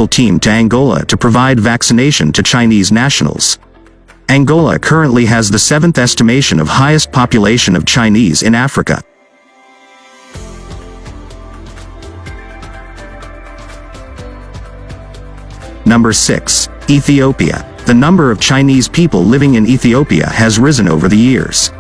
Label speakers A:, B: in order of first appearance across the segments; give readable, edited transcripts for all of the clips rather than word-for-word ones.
A: team to Angola to provide vaccination to Chinese nationals. Angola currently has the 7th estimation of highest population of Chinese in Africa. Number 6. Ethiopia. The number of Chinese people living in Ethiopia has risen over the years.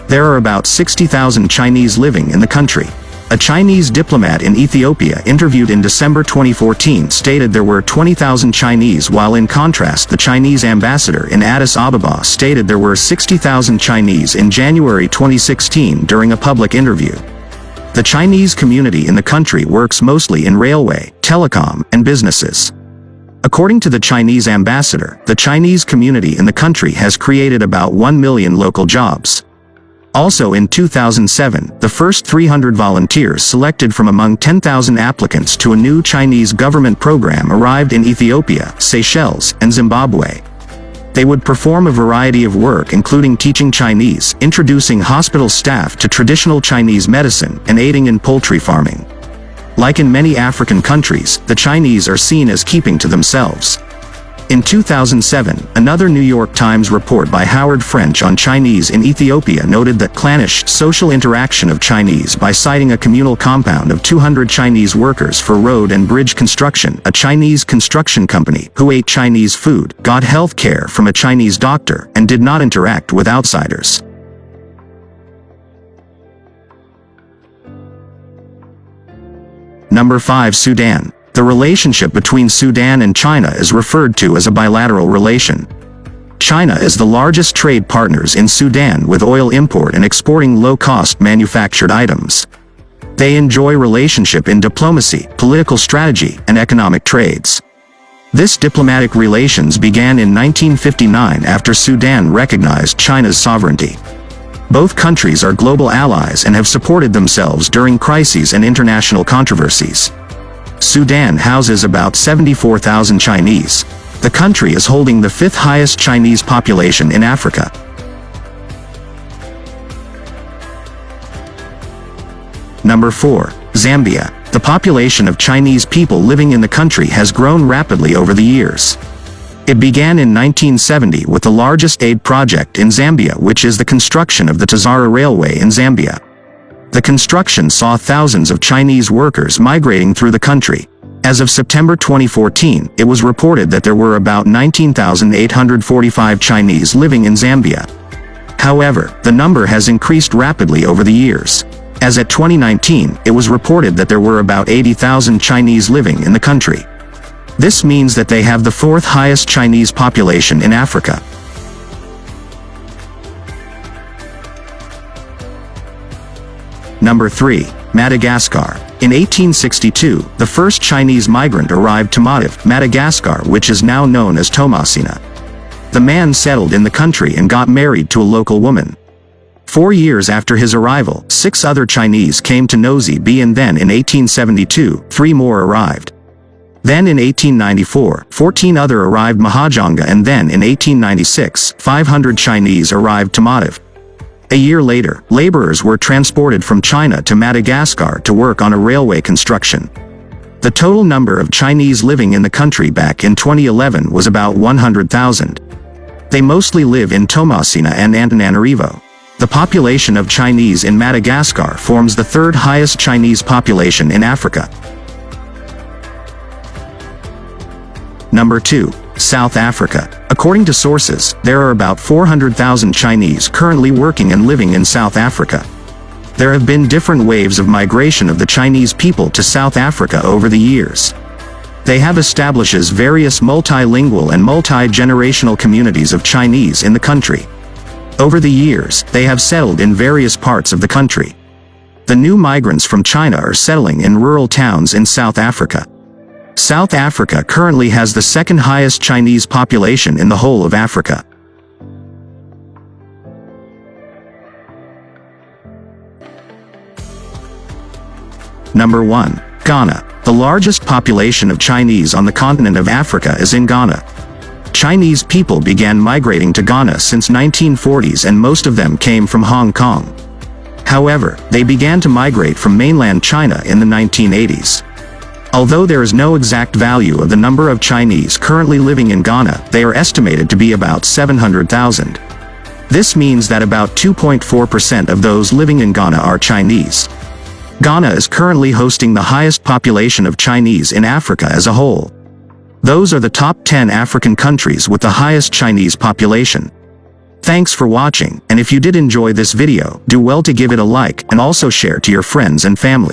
A: There are about 60,000 Chinese living in the country. A Chinese diplomat in Ethiopia interviewed in December 2014 stated there were 20,000 Chinese, while in contrast the Chinese ambassador in Addis Ababa stated there were 60,000 Chinese in January 2016 during a public interview. The Chinese community in the country works mostly in railway, telecom, and businesses. According to the Chinese ambassador, the Chinese community in the country has created about 1 million local jobs. Also in 2007, the first 300 volunteers selected from among 10,000 applicants to a new Chinese government program arrived in Ethiopia, Seychelles, and Zimbabwe. They would perform a variety of work including teaching Chinese, introducing hospital staff to traditional Chinese medicine, and aiding in poultry farming. Like in many African countries, the Chinese are seen as keeping to themselves. In 2007, another New York Times report by Howard French on Chinese in Ethiopia noted that clannish social interaction of Chinese by citing a communal compound of 200 Chinese workers for road and bridge construction, a Chinese construction company, who ate Chinese food, got health care from a Chinese doctor, and did not interact with outsiders. Number 5. Sudan. The relationship between Sudan and China is referred to as a bilateral relation. China is the largest trade partners in Sudan, with oil import and exporting low-cost manufactured items. They enjoy relationship in diplomacy, political strategy, and economic trades. This diplomatic relations began in 1959 after Sudan recognized China's sovereignty. Both countries are global allies and have supported themselves during crises and international controversies. Sudan houses about 74,000 Chinese. The country is holding the 5th highest Chinese population in Africa. Number 4. Zambia. The population of Chinese people living in the country has grown rapidly over the years. It began in 1970 with the largest aid project in Zambia, which is the construction of the Tazara Railway in Zambia. The construction saw thousands of Chinese workers migrating through the country. As of September 2014, it was reported that there were about 19,845 Chinese living in Zambia. However, the number has increased rapidly over the years. As at 2019, it was reported that there were about 80,000 Chinese living in the country. This means that they have the 4th highest Chinese population in Africa. Number 3. Madagascar. In 1862, the first Chinese migrant arrived to Mativ, Madagascar, which is now known as Tomasina. The man settled in the country and got married to a local woman. 4 years after his arrival, 6 other Chinese came to Nosy Be, and then in 1872, 3 more arrived. Then in 1894, 14 other arrived Mahajanga, and then in 1896, 500 Chinese arrived to Mativ. A year later, laborers were transported from China to Madagascar to work on a railway construction. The total number of Chinese living in the country back in 2011 was about 100,000. They mostly live in Tomasina and Antananarivo. The population of Chinese in Madagascar forms the 3rd highest Chinese population in Africa. Number 2. South Africa. According to sources, there are about 400,000 Chinese currently working and living in South Africa. There have been different waves of migration of the Chinese people to South Africa over the years. They have established various multilingual and multi-generational communities of Chinese in the country. Over the years, they have settled in various parts of the country. The new migrants from China are settling in rural towns in South Africa. South Africa currently has the 2nd highest Chinese population in the whole of Africa. Number 1. Ghana. The largest population of Chinese on the continent of Africa is in Ghana. Chinese people began migrating to Ghana since 1940s, and most of them came from Hong Kong. However, they began to migrate from mainland China in the 1980s. Although there is no exact value of the number of Chinese currently living in Ghana, they are estimated to be about 700,000. This means that about 2.4% of those living in Ghana are Chinese. Ghana is currently hosting the highest population of Chinese in Africa as a whole. Those are the top 10 African countries with the highest Chinese population. Thanks for watching, and if you did enjoy this video, do well to give it a like and also share to your friends and family.